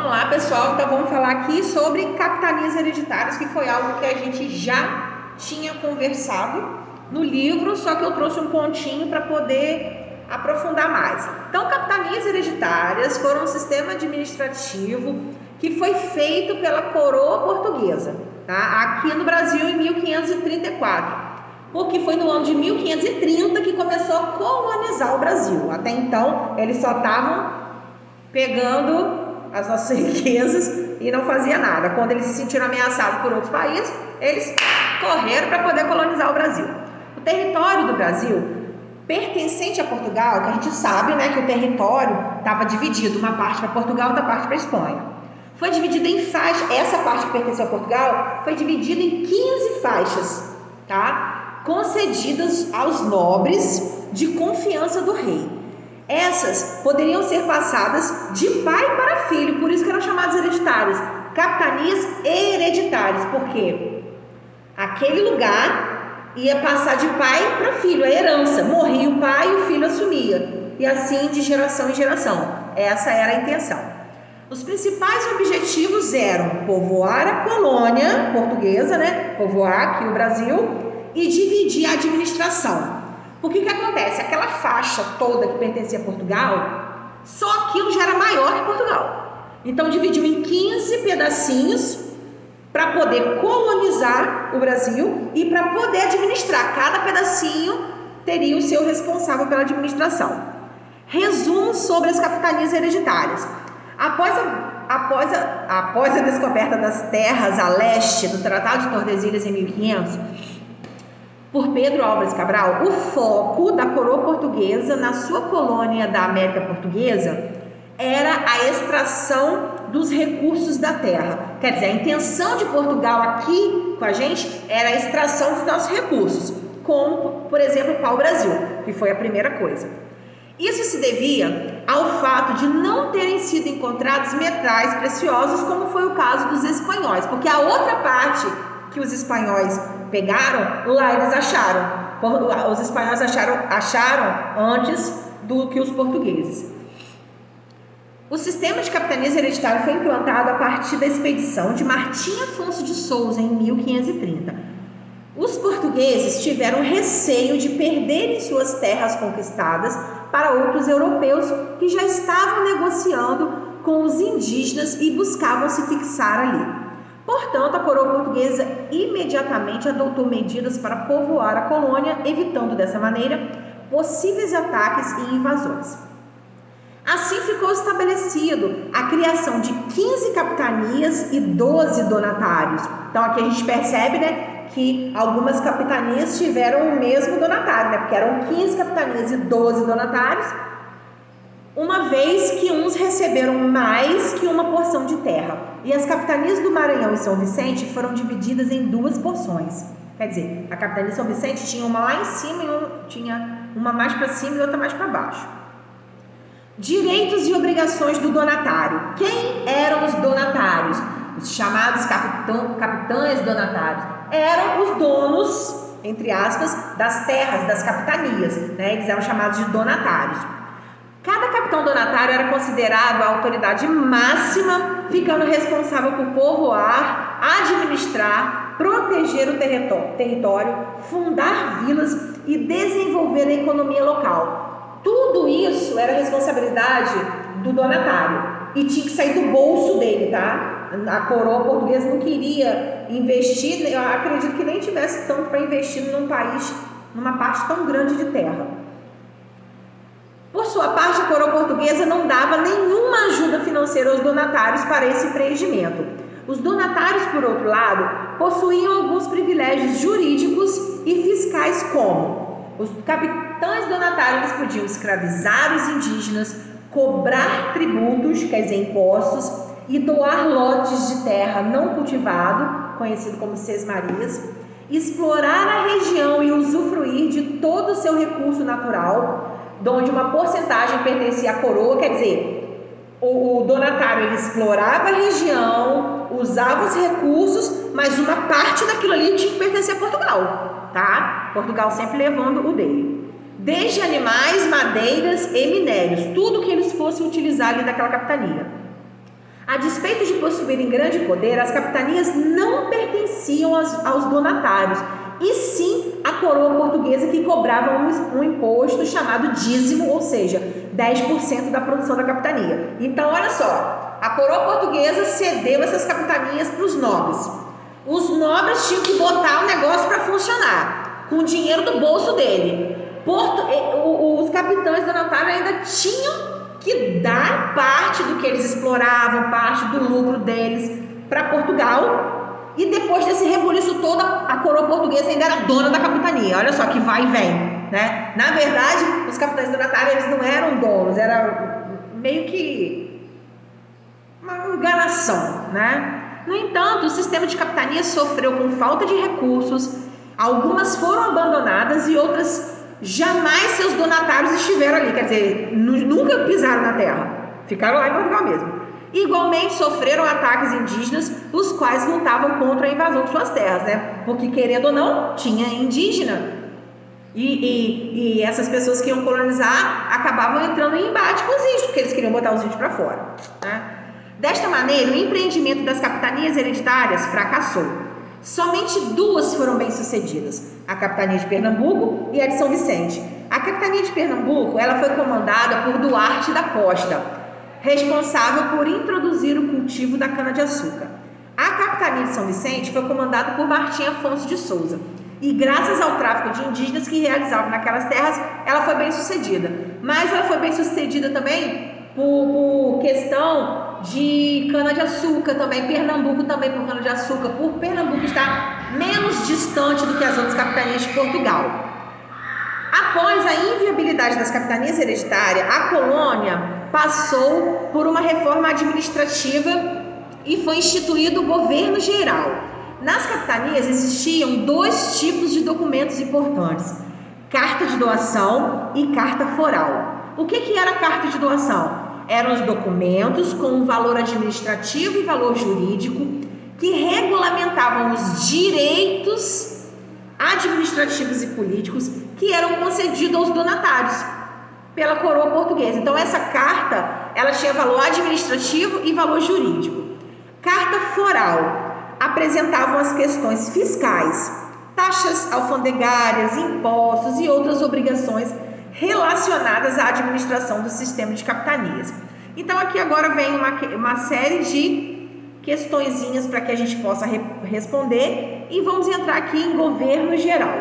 Vamos lá, pessoal, então vamos falar aqui sobre capitanias hereditárias, que foi algo que a gente já tinha conversado no livro, só que eu trouxe um pontinho para poder aprofundar mais. Então, capitanias hereditárias foram um sistema administrativo que foi feito pela coroa portuguesa, tá? Aqui no Brasil em 1534, porque foi no ano de 1530 que começou a colonizar o Brasil. Até então, eles só estavam pegando as nossas riquezas e não fazia nada. Quando eles se sentiram ameaçados por outros países, eles correram para poder colonizar o Brasil. O território do Brasil, pertencente a Portugal, que a gente sabe, né, que o território estava dividido, uma parte para Portugal, outra parte para Espanha. Foi dividido em faixas, essa parte que pertenceu a Portugal foi dividida em 15 faixas, tá? Concedidas aos nobres de confiança do rei. Essas poderiam ser passadas de pai para filho, por isso que eram chamadas hereditárias, capitanias hereditárias, porque aquele lugar ia passar de pai para filho, a herança, morria o pai e o filho assumia, e assim de geração em geração. Essa era a intenção. Os principais objetivos eram povoar a colônia portuguesa, né? Povoar aqui o Brasil e dividir a administração. Porque o que acontece? Aquela faixa toda que pertencia a Portugal, só aquilo já era maior que Portugal. Então dividiu em 15 pedacinhos para poder colonizar o Brasil e para poder administrar. Cada pedacinho teria o seu responsável pela administração. Resumo sobre as capitanias hereditárias. Após a descoberta das terras a leste do Tratado de Tordesilhas em 1500, por Pedro Álvares Cabral, o foco da coroa portuguesa na sua colônia da América Portuguesa era a extração dos recursos da terra. Quer dizer, a intenção de Portugal aqui com a gente era a extração dos nossos recursos, como, por exemplo, o pau-brasil, que foi a primeira coisa. Isso se devia ao fato de não terem sido encontrados metais preciosos, como foi o caso dos espanhóis, porque a outra parte que os espanhóis pegaram, lá eles acharam. Os espanhóis acharam antes do que os portugueses. O sistema de capitanias hereditárias foi implantado a partir da expedição de Martim Afonso de Souza em 1530. Os portugueses tiveram receio de perderem suas terras conquistadas para outros europeus que já estavam negociando com os indígenas e buscavam se fixar ali. Portanto, a coroa portuguesa imediatamente adotou medidas para povoar a colônia, evitando dessa maneira possíveis ataques e invasões. Assim ficou estabelecido a criação de 15 capitanias e 12 donatários. Então aqui a gente percebe, né, que algumas capitanias tiveram o mesmo donatário, né, porque eram 15 capitanias e 12 donatários, uma vez que uns receberam mais que uma porção de terra. E as capitanias do Maranhão e São Vicente foram divididas em duas porções. Quer dizer, a capitania de São Vicente tinha uma lá em cima e tinha uma mais para cima e outra mais para baixo. Direitos e obrigações do donatário. Quem eram os donatários? Os chamados capitães donatários. Eram os donos, entre aspas, das terras, das capitanias, né? Eles eram chamados de donatários. Cada capitão donatário era considerado a autoridade máxima, ficando responsável por povoar, administrar, proteger o território, fundar vilas e desenvolver a economia local. Tudo isso era responsabilidade do donatário e tinha que sair do bolso dele, tá? A coroa portuguesa não queria investir, eu acredito que nem tivesse tanto para investir num país, numa parte tão grande de terra. Por sua parte, a coroa portuguesa não dava nenhuma ajuda financeira aos donatários para esse empreendimento. Os donatários, por outro lado, possuíam alguns privilégios jurídicos e fiscais, como os capitães donatários podiam escravizar os indígenas, cobrar tributos, quer dizer, impostos, e doar lotes de terra não cultivado, conhecido como sesmarias, explorar a região e usufruir de todo o seu recurso natural, onde uma porcentagem pertencia à coroa, quer dizer, o donatário ele explorava a região, usava os recursos, mas uma parte daquilo ali tinha que pertencer a Portugal, tá? Portugal sempre levando o dele. Desde animais, madeiras e minérios, tudo que eles fossem utilizar ali daquela capitania. A despeito de possuírem grande poder, as capitanias não pertenciam aos donatários, e sim à coroa portuguesa, que cobrava um imposto chamado dízimo, ou seja, 10% da produção da capitania. Então, olha só, a coroa portuguesa cedeu essas capitanias para os nobres. Os nobres tinham que botar o negócio para funcionar, com o dinheiro do bolso dele. Os capitães donatários ainda tinham que dar parte do que eles exploravam, parte do lucro deles para Portugal. E depois desse rebuliço todo, a coroa portuguesa ainda era dona da capitania. Olha só que vai e vem, né? Na verdade, os capitães donatários, eles não eram donos, era meio que uma enganação, né? No entanto, o sistema de capitania sofreu com falta de recursos, algumas foram abandonadas e outras jamais seus donatários estiveram ali, quer dizer, nunca pisaram na terra, ficaram lá em Portugal mesmo. Igualmente sofreram ataques indígenas, os quais lutavam contra a invasão de suas terras, né? Porque, querendo ou não, tinha indígena. E essas pessoas que iam colonizar acabavam entrando em embate com os índios, porque eles queriam botar os índios para fora, né? Desta maneira, o empreendimento das capitanias hereditárias fracassou. Somente duas foram bem-sucedidas, a capitania de Pernambuco e a de São Vicente. A capitania de Pernambuco, ela foi comandada por Duarte da Costa, responsável por introduzir o cultivo da cana-de-açúcar. A capitania de São Vicente foi comandada por Martim Afonso de Souza, e graças ao tráfico de indígenas que realizavam naquelas terras, ela foi bem sucedida. Mas ela foi bem sucedida também por questão de cana-de-açúcar também, Pernambuco também por cana-de-açúcar, por Pernambuco estar menos distante do que as outras capitanias de Portugal. Após a inviabilidade das capitanias hereditárias, a colônia passou por uma reforma administrativa e foi instituído o governo geral. Nas capitanias existiam dois tipos de documentos importantes: carta de doação e carta foral. O que era a carta de doação? Eram os documentos com um valor administrativo e valor jurídico que regulamentavam os direitos administrativos e políticos que eram concedidos aos donatários pela coroa portuguesa. Então essa carta, ela tinha valor administrativo e valor jurídico. Carta foral apresentavam as questões fiscais, taxas alfandegárias, impostos e outras obrigações relacionadas à administração do sistema de capitanias. Então aqui agora vem uma série de questõezinhas para que a gente possa responder, e vamos entrar aqui em governo geral.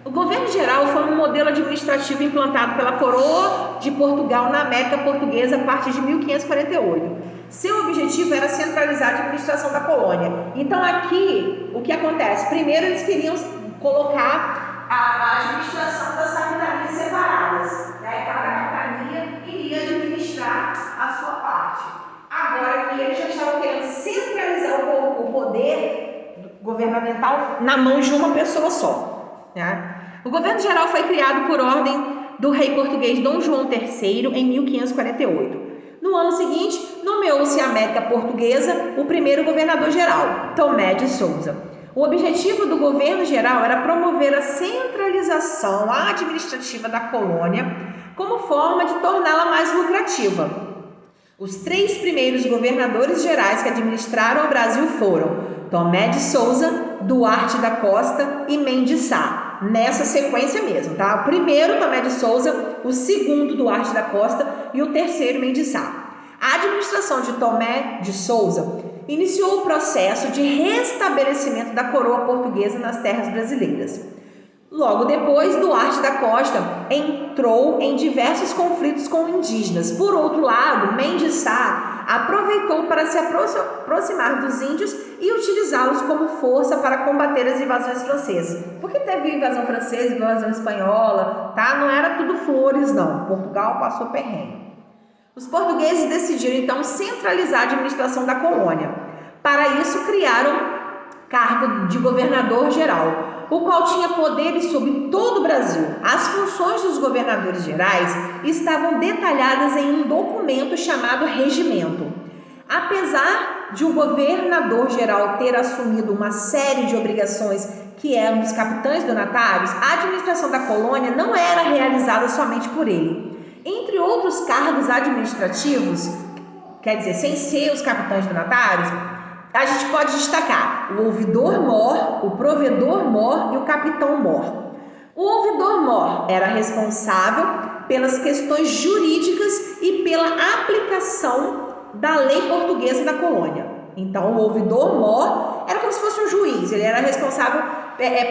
O governo geral foi um modelo administrativo implantado pela coroa de Portugal na América Portuguesa a partir de 1548. Seu objetivo era centralizar a administração da colônia. Então aqui, o que acontece? Primeiro eles queriam colocar a administração das capitanias separadas, né? Cada capitania iria administrar a sua parte. Agora que eles já estavam querendo centralizar o poder governamental na mão de uma pessoa só, né? O governo geral foi criado por ordem do rei português Dom João III em 1548. No ano seguinte, nomeou-se a América Portuguesa o primeiro governador-geral, Tomé de Souza. O objetivo do governo geral era promover a centralização administrativa da colônia como forma de torná-la mais lucrativa. Os três primeiros governadores gerais que administraram o Brasil foram Tomé de Souza, Duarte da Costa e Mendes Sá, nessa sequência mesmo, tá? O primeiro, Tomé de Souza, o segundo, Duarte da Costa, e o terceiro, Mendes Sá. A administração de Tomé de Souza iniciou o processo de restabelecimento da coroa portuguesa nas terras brasileiras. Logo depois, Duarte da Costa entrou em diversos conflitos com indígenas. Por outro lado, Mendes Sá aproveitou para se aproximar dos índios e utilizá-los como força para combater as invasões francesas. Porque teve invasão francesa, invasão espanhola, tá? Não era tudo flores, não. Portugal passou perrengue. Os portugueses decidiram, então, centralizar a administração da colônia. Para isso, criaram cargo de governador-geral, o qual tinha poderes sobre todo o Brasil. As funções dos governadores gerais estavam detalhadas em um documento chamado regimento. Apesar de o governador-geral ter assumido uma série de obrigações que eram dos capitães donatários, a administração da colônia não era realizada somente por ele. Entre outros cargos administrativos, quer dizer, sem ser os capitães donatários, a gente pode destacar o ouvidor-mor, o provedor-mor e o capitão-mor. O ouvidor-mor era responsável pelas questões jurídicas e pela aplicação da lei portuguesa da colônia. Então, o ouvidor-mor era como se fosse um juiz, ele era responsável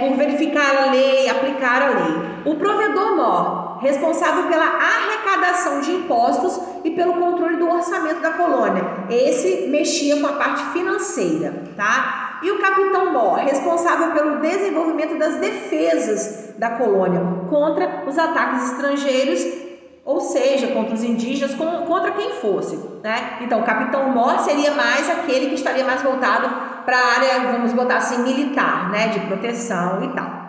por verificar a lei, aplicar a lei. O provedor-mor, responsável pela arrecadação de impostos e pelo controle do orçamento da colônia. Esse mexia com a parte financeira, tá? E o capitão-mor, responsável pelo desenvolvimento das defesas da colônia contra os ataques estrangeiros, ou seja, contra os indígenas, contra quem fosse, né? Então, o capitão-mor seria mais aquele que estaria mais voltado para a área, vamos botar assim, militar, né? De proteção e tal.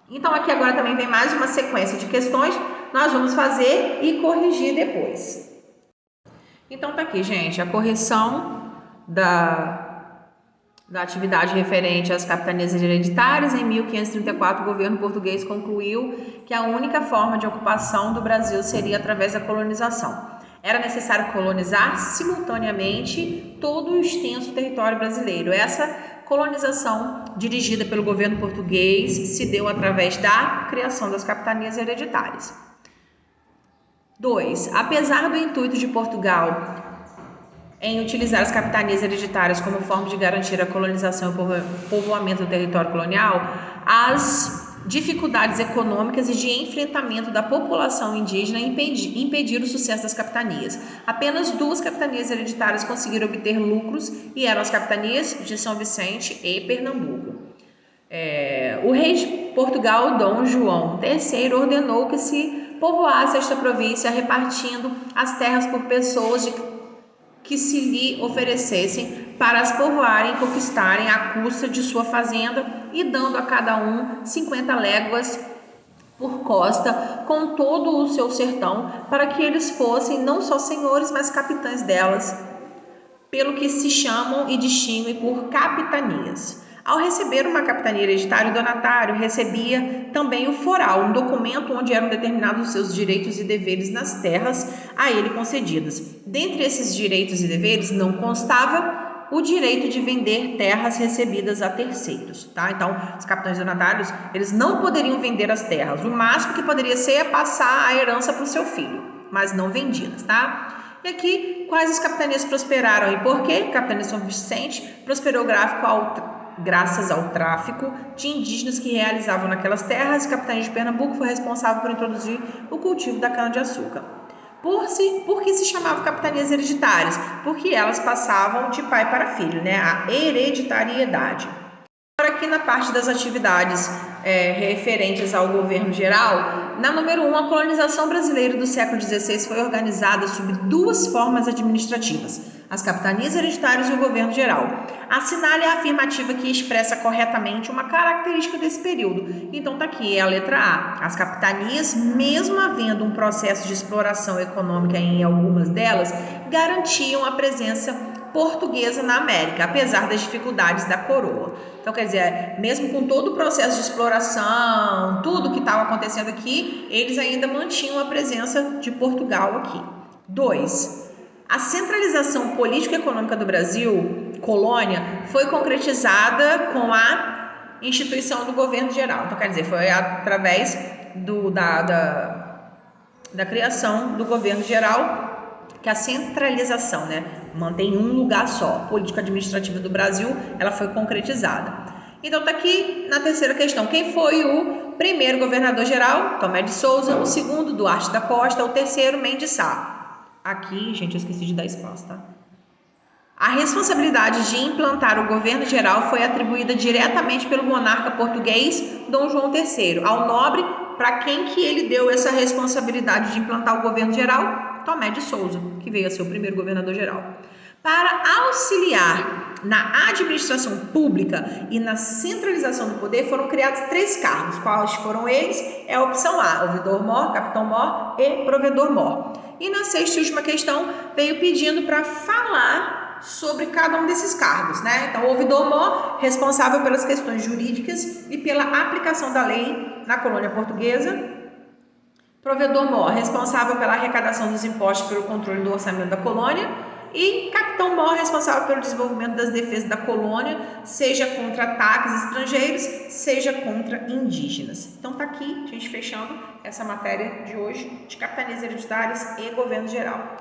Então, aqui agora também vem mais uma sequência de questões, nós vamos fazer e corrigir depois. Então, tá aqui, gente, a correção da atividade referente às capitanias hereditárias. Em 1534, o governo português concluiu que a única forma de ocupação do Brasil seria através da colonização. Era necessário colonizar simultaneamente todo o extenso território brasileiro. Essa colonização, dirigida pelo governo português, se deu através da criação das capitanias hereditárias. 2. Apesar do intuito de Portugal em utilizar as capitanias hereditárias como forma de garantir a colonização e o povoamento do território colonial, as dificuldades econômicas e de enfrentamento da população indígena impediram o sucesso das capitanias. Apenas 2 capitanias hereditárias conseguiram obter lucros e eram as capitanias de São Vicente e Pernambuco. O rei de Portugal, Dom João III, ordenou que se povoasse esta província, repartindo as terras por pessoas que se lhe oferecessem para as povoarem e conquistarem à custa de sua fazenda e dando a cada um 50 léguas por costa com todo o seu sertão, para que eles fossem não só senhores, mas capitães delas, pelo que se chamam e distinguem por capitanias. Ao receber uma capitania hereditária, o donatário recebia também o foral, um documento onde eram determinados os seus direitos e deveres nas terras a ele concedidas. Dentre esses direitos e deveres não constava o direito de vender terras recebidas a terceiros, tá? Então, os capitães donatários, eles não poderiam vender as terras. O máximo que poderia ser é passar a herança para o seu filho, mas não vendidas, tá? E aqui, quais as capitanias prosperaram e por quê? A capitania São Vicente prosperou graças ao tráfico de indígenas que realizavam naquelas terras. A capitania de Pernambuco foi responsável por introduzir o cultivo da cana-de-açúcar. Por que se chamavam capitanias hereditárias? Porque elas passavam de pai para filho, né? A hereditariedade. Agora aqui na parte das atividades referentes ao governo geral, na número 1, a colonização brasileira do século XVI foi organizada sob 2 formas administrativas, as capitanias hereditárias e o governo geral. Assinale a afirmativa que expressa corretamente uma característica desse período. Então tá aqui, é a letra A. As capitanias, mesmo havendo um processo de exploração econômica em algumas delas, garantiam a presença portuguesa na América, apesar das dificuldades da coroa. Então, quer dizer, mesmo com todo o processo de exploração, tudo que estava acontecendo aqui, eles ainda mantinham a presença de Portugal aqui. 2. A centralização política e econômica do Brasil, colônia, foi concretizada com a instituição do governo geral. Então, quer dizer, foi através da criação do governo geral que a centralização, né, mantém um lugar só. A política administrativa do Brasil, ela foi concretizada. Então, tá aqui na terceira questão. Quem foi o primeiro governador geral? Tomé de Souza. O segundo, Duarte da Costa. O terceiro, Mendes Sá. Aqui, gente, eu esqueci de dar espaço, tá? A responsabilidade de implantar o governo geral foi atribuída diretamente pelo monarca português Dom João III ao nobre, para quem que ele deu essa responsabilidade de implantar o governo geral? Tomé de Souza, que veio a ser o primeiro governador geral. Para auxiliar na administração pública e na centralização do poder, foram criados 3 cargos. Quais foram eles? É a opção A, ouvidor-mor, capitão-mor e provedor-mor. E na sexta e última questão, veio pedindo para falar sobre cada um desses cargos, né? Então, o ouvidor-mor, responsável pelas questões jurídicas e pela aplicação da lei na colônia portuguesa. Provedor-mor, responsável pela arrecadação dos impostos pelo controle do orçamento da colônia. e capitão-mor responsável pelo desenvolvimento das defesas da colônia, seja contra ataques estrangeiros, seja contra indígenas. Então tá aqui, a gente fechando essa matéria de hoje de capitanias hereditárias e governo geral.